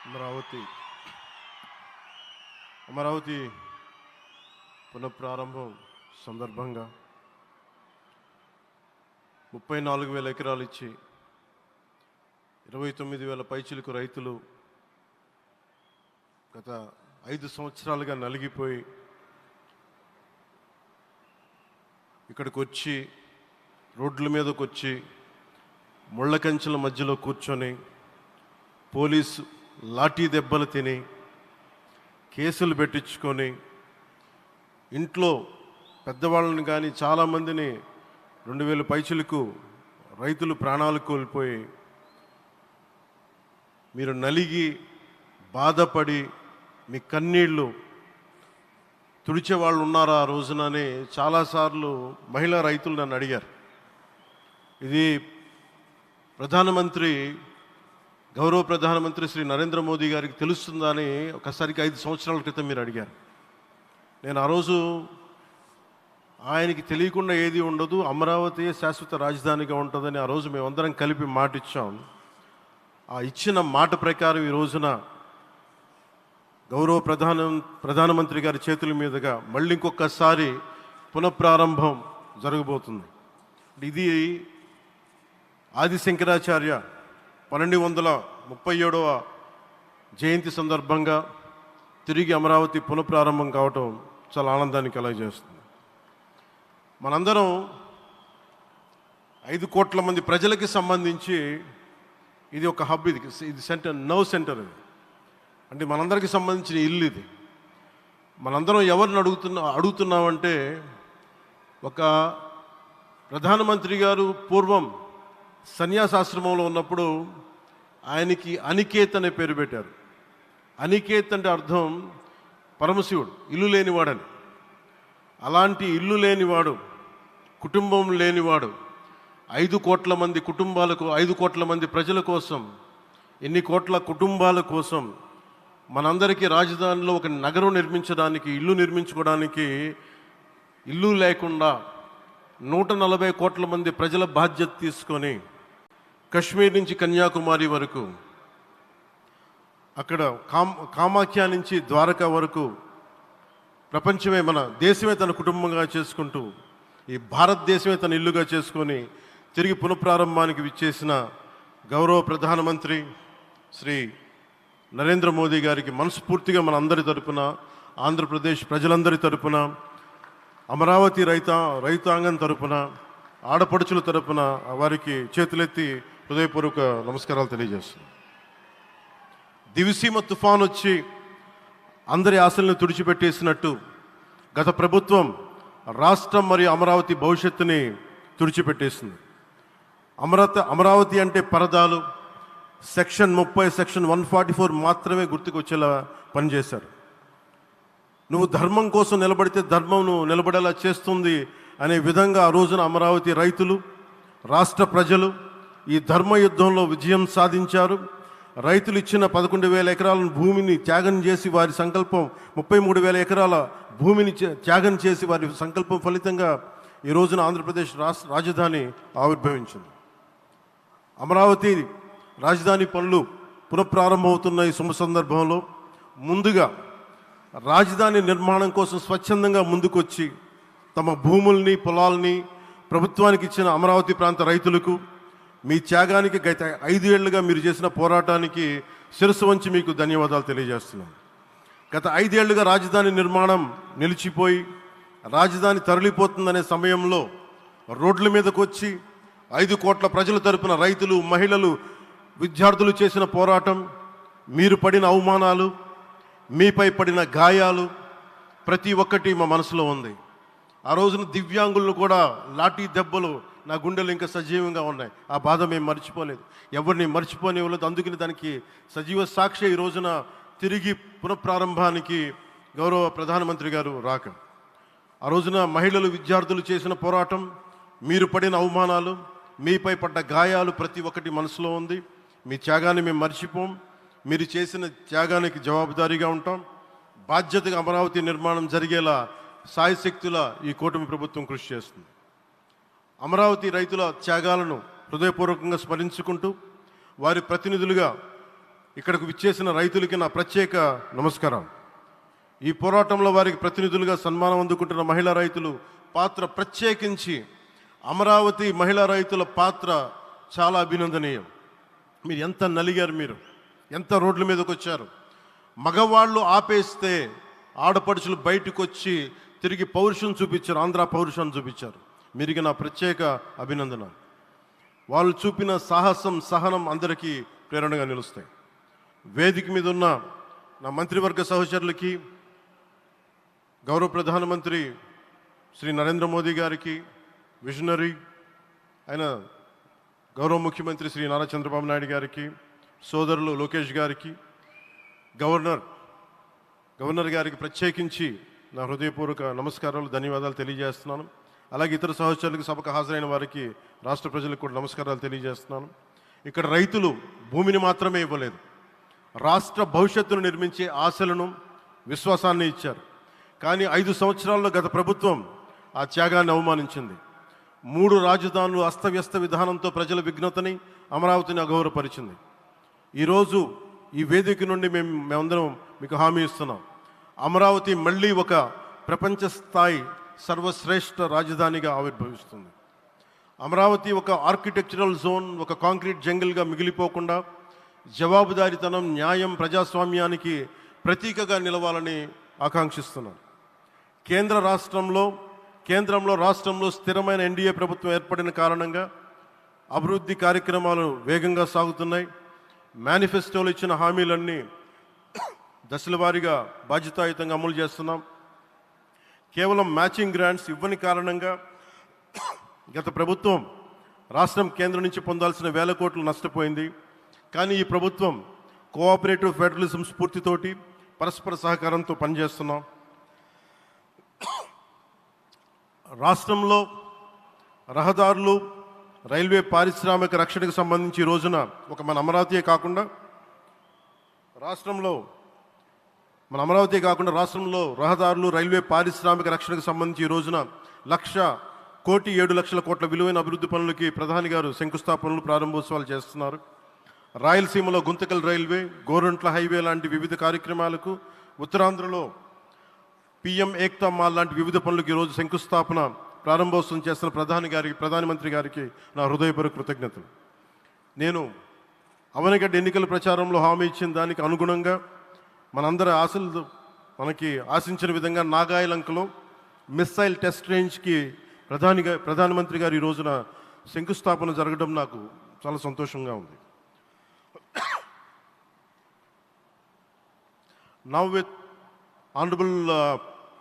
అమరావతి పునఃప్రారంభం సందర్భంగా 34,000 ఎకరాలు ఇచ్చి 29,000 పైచిలకు రైతులు గత 5 సంవత్సరాలుగా నలిగిపోయి ఇక్కడికి వచ్చి రోడ్ల మీదకి వచ్చి ముళ్ళ కంచెల మధ్యలో కూర్చొని పోలీసు లాఠీ దెబ్బలు తిని కేసులు పెట్టించుకొని ఇంట్లో పెద్దవాళ్ళని కానీ చాలామందిని 2,000 పైచిలకు రైతులు ప్రాణాలు కోల్పోయి మీరు నలిగి బాధపడి మీ కన్నీళ్ళు తుడిచే వాళ్ళు ఉన్నారా ఆ రోజునని చాలాసార్లు మహిళా రైతులు నన్ను అడిగారు. ఇది గౌరవ ప్రధానమంత్రి శ్రీ నరేంద్ర మోదీ గారికి తెలుస్తుందా అని ఒకసారికి 5 సంవత్సరాల క్రితం మీరు అడిగారు. నేను ఆ రోజు ఆయనకి తెలియకుండా ఏది ఉండదు, అమరావతి శాశ్వత రాజధానిగా ఉంటుందని ఆ రోజు మేమందరం కలిపి మాట ఇచ్చాం. ఆ ఇచ్చిన మాట ప్రకారం ఈ రోజున గౌరవ ప్రధానమంత్రి గారి చేతుల మీదుగా మళ్ళీ ఇంకొకసారి పునఃప్రారంభం జరగబోతుంది. ఇది ఆది శంకరాచార్య 1237వ జయంతి సందర్భంగా తిరిగి అమరావతి పునఃప్రారంభం కావటం చాలా ఆనందాన్ని కలగజేస్తుంది. మనందరం 5 కోట్ల మంది ప్రజలకి సంబంధించి ఇది ఒక హబ్, ఇది సెంటర్, నర్వ్ సెంటర్. ఇది అంటే మనందరికీ సంబంధించిన ఇల్లు. ఇది మనందరం ఎవరిని అడుగుతున్నామంటే ఒక ప్రధానమంత్రి గారు పూర్వం సన్యాసాశ్రమంలో ఉన్నప్పుడు ఆయనకి అనికేత్ అనే పేరు పెట్టారు. అనికేత్ అంటే అర్థం పరమశివుడు, ఇల్లు లేనివాడని. అలాంటి ఇల్లు లేనివాడు, కుటుంబం లేనివాడు 5 కోట్ల మంది కుటుంబాలకు, 5 కోట్ల మంది ప్రజల కోసం, ఎన్ని కోట్ల కుటుంబాల కోసం మనందరికీ రాజధానిలో ఒక నగరం నిర్మించడానికి, ఇల్లు నిర్మించుకోవడానికి ఇల్లు లేకుండా 140 కోట్ల మంది ప్రజల బాధ్యత తీసుకొని కశ్మీర్ నుంచి కన్యాకుమారి వరకు, అక్కడ కామాఖ్య నుంచి ద్వారకా వరకు ప్రపంచమే, మన దేశమే తన కుటుంబంగా చేసుకుంటూ ఈ భారతదేశమే తన ఇల్లుగా చేసుకొని తిరిగి పునఃప్రారంభానికి విచ్చేసిన గౌరవ ప్రధానమంత్రి శ్రీ నరేంద్ర మోదీ గారికి మనస్ఫూర్తిగా మన అందరి తరపున, ఆంధ్రప్రదేశ్ ప్రజలందరి తరపున, అమరావతి రైతాంగం తరపున, ఆడపడుచుల తరపున వారికి చేతులెత్తి హృదయపూర్వక నమస్కారాలు తెలియజేస్తున్నాను. దివిసీమ తుఫాన్ వచ్చి అందరి ఆశలను తుడిచిపెట్టేసినట్టు గత ప్రభుత్వం రాష్ట్రం మరియు అమరావతి భవిష్యత్తుని తుడిచిపెట్టేసింది. అమరావతి అంటే పరదాలు, సెక్షన్ 30, సెక్షన్ 144 మాత్రమే గుర్తుకొచ్చేలా పనిచేశారు. నువ్వు ధర్మం కోసం నిలబడితే ధర్మం నువ్వు నిలబడేలా చేస్తుంది అనే విధంగా ఆ రోజున అమరావతి రైతులు, రాష్ట్ర ప్రజలు ఈ ధర్మ యుద్ధంలో విజయం సాధించారు. రైతులు ఇచ్చిన 11,000 ఎకరాల భూమిని త్యాగం చేసి వారి సంకల్పం, 33,000 ఎకరాల భూమిని త్యాగం చేసి వారి సంకల్పం ఫలితంగా ఈ రోజున ఆంధ్రప్రదేశ్ రాజధాని ఆవిర్భవించింది. అమరావతి రాజధాని పనులు పునఃప్రారంభమవుతున్న ఈ శుభ సందర్భంలో ముందుగా రాజధాని నిర్మాణం కోసం స్వచ్ఛందంగా ముందుకొచ్చి తమ భూముల్ని, పొలాల్ని ప్రభుత్వానికి ఇచ్చిన అమరావతి ప్రాంత రైతులకు, మీ త్యాగానికి గత 5 ఏళ్లుగా మీరు చేసిన పోరాటానికి శిరస్సు వంచి మీకు ధన్యవాదాలు తెలియజేస్తున్నాం. గత 5 ఏళ్లుగా రాజధాని నిర్మాణం నిలిచిపోయి రాజధాని తరలిపోతుందనే సమయంలో రోడ్ల మీదకు వచ్చి 5 కోట్ల ప్రజల తరపున రైతులు, మహిళలు, విద్యార్థులు చేసిన పోరాటం, మీరు పడిన అవమానాలు, మీపై పడిన గాయాలు ప్రతి ఒక్కటి మా మనసులో ఉంది. ఆ రోజున దివ్యాంగులను కూడా లాఠీ దెబ్బలు నా గుండెలు ఇంకా సజీవంగా ఉన్నాయి. ఆ బాధ మేము మర్చిపోలేదు, ఎవరిని మర్చిపోనివ్వలేదు. అందుకని దానికి సజీవ సాక్షి ఈ రోజున తిరిగి పునఃప్రారంభానికి గౌరవ ప్రధానమంత్రి గారు రాక, ఆ రోజున మహిళలు, విద్యార్థులు చేసిన పోరాటం, మీరు పడిన అవమానాలు, మీపై పడ్డ గాయాలు ప్రతి ఒక్కటి మనసులో ఉంది. మీ త్యాగాన్ని మేము మర్చిపోం. మీరు చేసిన త్యాగానికి జవాబుదారీగా ఉంటాం. బాధ్యతగా అమరావతి నిర్మాణం జరిగేలా సాయశక్తుల ఈ కూటమి ప్రభుత్వం కృషి చేస్తుంది. అమరావతి రైతుల త్యాగాలను హృదయపూర్వకంగా స్మరించుకుంటూ వారి ప్రతినిధులుగా ఇక్కడకు విచ్చేసిన రైతులకి నా ప్రత్యేక నమస్కారం. ఈ పోరాటంలో వారికి ప్రతినిధులుగా సన్మానం అందుకుంటున్న మహిళా రైతులు పాత్ర, ప్రత్యేకించి అమరావతి మహిళా రైతుల పాత్ర చాలా అభినందనీయం. మీరు ఎంత నలిగారు, మీరు ఎంత రోడ్ల మీదకి వచ్చారు. మగవాళ్ళు ఆపేస్తే ఆడపడుచులు బయటకు వచ్చి తిరిగి పౌరుషం చూపించారు, ఆంధ్ర పౌరుషాన్ని చూపించారు. మీరికి నా ప్రత్యేక అభినందన. వాళ్ళు చూపిన సాహసం, సహనం అందరికీ ప్రేరణగా నిలుస్తాయి. వేదిక మీద ఉన్న నా మంత్రివర్గ సహచరులకి, గౌరవ ప్రధానమంత్రి శ్రీ నరేంద్ర మోదీ గారికి, విజనరీ అయిన గౌరవ ముఖ్యమంత్రి శ్రీ నారా చంద్రబాబు నాయుడు గారికి, సోదరులు లోకేష్ గారికి, గవర్నర్ గారికి ప్రత్యేకించి నా హృదయపూర్వక నమస్కారాలు, ధన్యవాదాలు తెలియజేస్తున్నాను. అలాగే ఇతర సహచరులకు, సభకు హాజరైన వారికి, రాష్ట్ర ప్రజలకు కూడా నమస్కారాలు తెలియజేస్తున్నాను. ఇక్కడ రైతులు భూమిని మాత్రమే ఇవ్వలేదు, రాష్ట్ర భవిష్యత్తును నిర్మించే ఆశలను, విశ్వాసాన్ని ఇచ్చారు. కానీ 5 సంవత్సరాల్లో గత ప్రభుత్వం ఆ త్యాగాన్ని అవమానించింది. 3 రాజధానులు, అస్తవ్యస్త విధానంతో ప్రజల విఘ్నతని, అమరావతిని అగౌరవపరిచింది. ఈరోజు ఈ వేదిక నుండి మేమందరం మీకు హామీ ఇస్తున్నాం, అమరావతి మళ్ళీ ఒక ప్రపంచ స్థాయి సర్వశ్రేష్ఠ రాజధానిగా ఆవిర్భవిస్తుంది. అమరావతి ఒక ఆర్కిటెక్చరల్ జోన్, ఒక కాంక్రీట్ జంగిల్గా మిగిలిపోకుండా జవాబుదారీతనం, న్యాయం, ప్రజాస్వామ్యానికి ప్రతీకగా నిలవాలని ఆకాంక్షిస్తున్నాను. కేంద్రంలో రాష్ట్రంలో స్థిరమైన ఎన్డీఏ ప్రభుత్వం ఏర్పడిన కారణంగా అభివృద్ధి కార్యక్రమాలు వేగంగా సాగుతున్నాయి. మేనిఫెస్టోలో ఇచ్చిన హామీలన్నీ దశల వారీగా బాధ్యతాయుతంగా అమలు చేస్తున్నాం. కేవలం మ్యాచింగ్ గ్రాంట్స్ ఇవ్వని కారణంగా గత ప్రభుత్వం రాష్ట్రం కేంద్రం నుంచి పొందాల్సిన 1000 కోట్లు నష్టపోయింది. కానీ ఈ ప్రభుత్వం కోఆపరేటివ్ ఫెడరలిజం స్ఫూర్తితోటి, పరస్పర సహకారంతో పనిచేస్తున్నాం. రాష్ట్రంలో రహదారులు, రైల్వే, పారిశ్రామిక రక్షణకు సంబంధించి ఈ రోజున మన అమరావతి కాకుండా రాష్ట్రంలో రహదారులు, రైల్వే, పారిశ్రామిక రక్షణకు సంబంధించి ఈ రోజున 1,07,00,000 కోట్ల విలువైన అభివృద్ధి పనులకి ప్రధాని గారు శంకుస్థాపనలు, ప్రారంభోత్సవాలు చేస్తున్నారు. రాయలసీమలో గుంతకల్ రైల్వే, గోరంట్ల హైవే లాంటి వివిధ కార్యక్రమాలకు, ఉత్తరాంధ్రలో పిఎం ఏక్తా మాల్ లాంటి వివిధ పనులకు ఈరోజు శంకుస్థాపన, ప్రారంభోత్సవం చేస్తున్న ప్రధానమంత్రి గారికి నా హృదయపూర్వక కృతజ్ఞతలు. నేను అవనిగడ్డ ఎన్నికల ప్రచారంలో హామీ ఇచ్చిన దానికి అనుగుణంగా మనందరి ఆశలు మనకి ఆశించిన విధంగా నాగాయలంకలో మిస్సైల్ టెస్ట్ రేంజ్కి ప్రధానమంత్రి గారు ఈ రోజున శంకుస్థాపన జరగడం నాకు చాలా సంతోషంగా ఉంది. Now with Honorable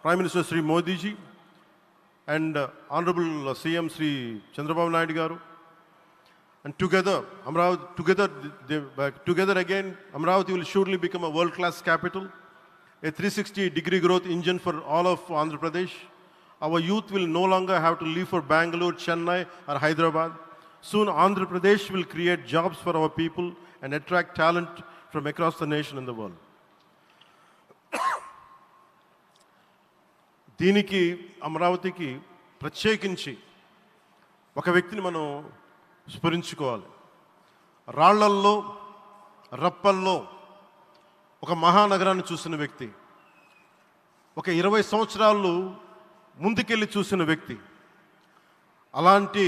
Prime Minister Sri Modi ji and Honorable CM Sri Chandrababu Naidu garu, and together again Amravati will surely become a world-class capital, a 360-degree growth engine for all of Andhra Pradesh. Our youth will no longer have to leave for Bangalore, Chennai or Hyderabad. Soon Andhra Pradesh will create jobs for our people and attract talent from across the nation and the world. దీనికి, అమరావతికి ప్రత్యేకించి ఒక వ్యక్తిని మనం స్మరించుకోవాలి. రాళ్లల్లో, రప్పల్లో ఒక మహానగరాన్ని చూసిన వ్యక్తి, ఒక 20 సంవత్సరాలు ముందుకెళ్ళి చూసిన వ్యక్తి. అలాంటి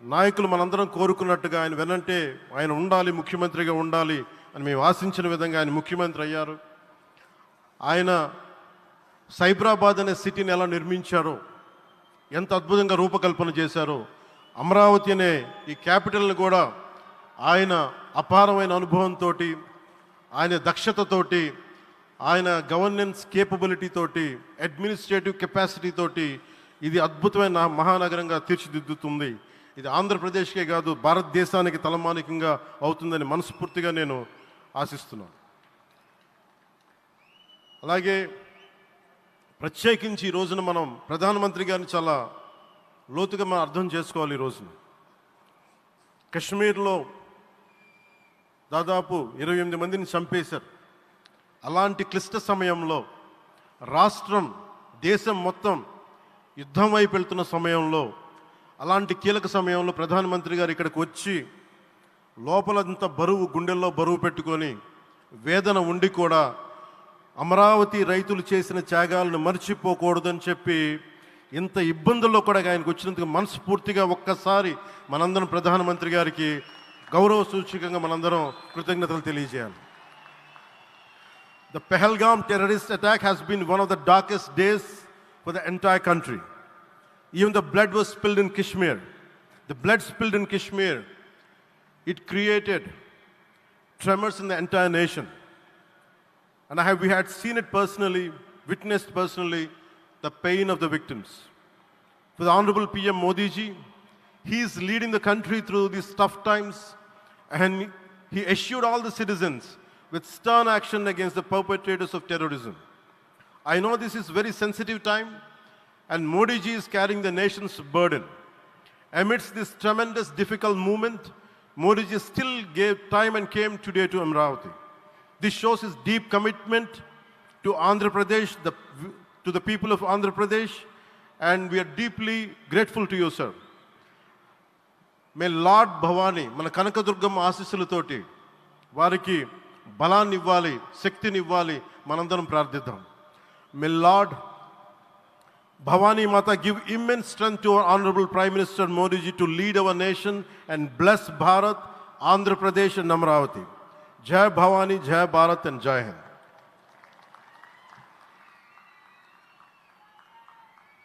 నాయకులు మనందరం కోరుకున్నట్టుగా ఆయన వెనంటే ఆయన ఉండాలి, ముఖ్యమంత్రిగా ఉండాలి అని మేము ఆశించిన విధంగా ఆయన ముఖ్యమంత్రి అయ్యారు. ఆయన సైబరాబాద్ అనే సిటీని ఎలా నిర్మించారో, ఎంత అద్భుతంగా రూపకల్పన చేశారో, అమరావతి అనే ఈ క్యాపిటల్ని కూడా ఆయన అపారమైన అనుభవంతో, ఆయన దక్షతతోటి, ఆయన గవర్నెన్స్ కేపబిలిటీ తోటి, అడ్మినిస్ట్రేటివ్ కెపాసిటీ తోటి ఇది అద్భుతమైన మహానగరంగా తీర్చిదిద్దుతుంది. ఇది ఆంధ్రప్రదేశ్కే కాదు, భారతదేశానికి తలమానికంగా అవుతుందని మనస్ఫూర్తిగా నేను ఆశిస్తున్నాను. అలాగే ప్రత్యేకించి ఈ రోజున మనం ప్రధానమంత్రి గారిని చాలా లోతుగా మనం అర్థం చేసుకోవాలి. ఈ రోజున కశ్మీర్లో దాదాపు 28 మందిని చంపేశారు. అలాంటి క్లిష్ట సమయంలో, రాష్ట్రం, దేశం మొత్తం యుద్ధం వైపు వెళ్తున్న సమయంలో, అలాంటి కీలక సమయంలో ప్రధానమంత్రి గారు ఇక్కడికి వచ్చి లోపలంతా బరువు, గుండెల్లో బరువు పెట్టుకొని వేదన ఉండి కూడా అమరావతి రైతులు చేసిన త్యాగాలను మర్చిపోకూడదని చెప్పి ఇంత ఇబ్బందుల్లో కూడా ఆయనకు వచ్చినందుకు మనస్ఫూర్తిగా ఒక్కసారి మనందరం ప్రధానమంత్రి గారికి గౌరవ సూచకంగా మనందరం కృతజ్ఞతలు తెలియజేయాలి. The Pahalgam terrorist attack has been one of the darkest days for the entire country. Even the blood was spilled in Kashmir. The blood spilled in Kashmir, it created tremors in the entire nation. And we had seen it personally, witnessed personally, the pain of the victims. For the Honorable PM Modi ji, he is leading the country through these tough times, and he assured all the citizens with stern action against the perpetrators of terrorism. I know this is very sensitive time, and Modi ji is carrying the nation's burden. Amidst this tremendous difficult moment, Modi ji still gave time and came today to Amravati. This shows his deep commitment to Andhra Pradesh, to the people of Andhra Pradesh, and we are deeply grateful to you, sir. May Lord Bhavani, మన కనకదుర్గమ్మ ఆశీస్సులతోటి వారికి బలాన్ని ఇవ్వాలి, శక్తిని ఇవ్వాలి, మనందరం ప్రార్థిద్దాం. May Lord Bhavani Mata give immense strength to our Honorable Prime Minister Modi ji to lead our nation and bless Bharat, Andhra Pradesh and Amravati. Jai Bhavani, Jai Bharat and Jai Hind.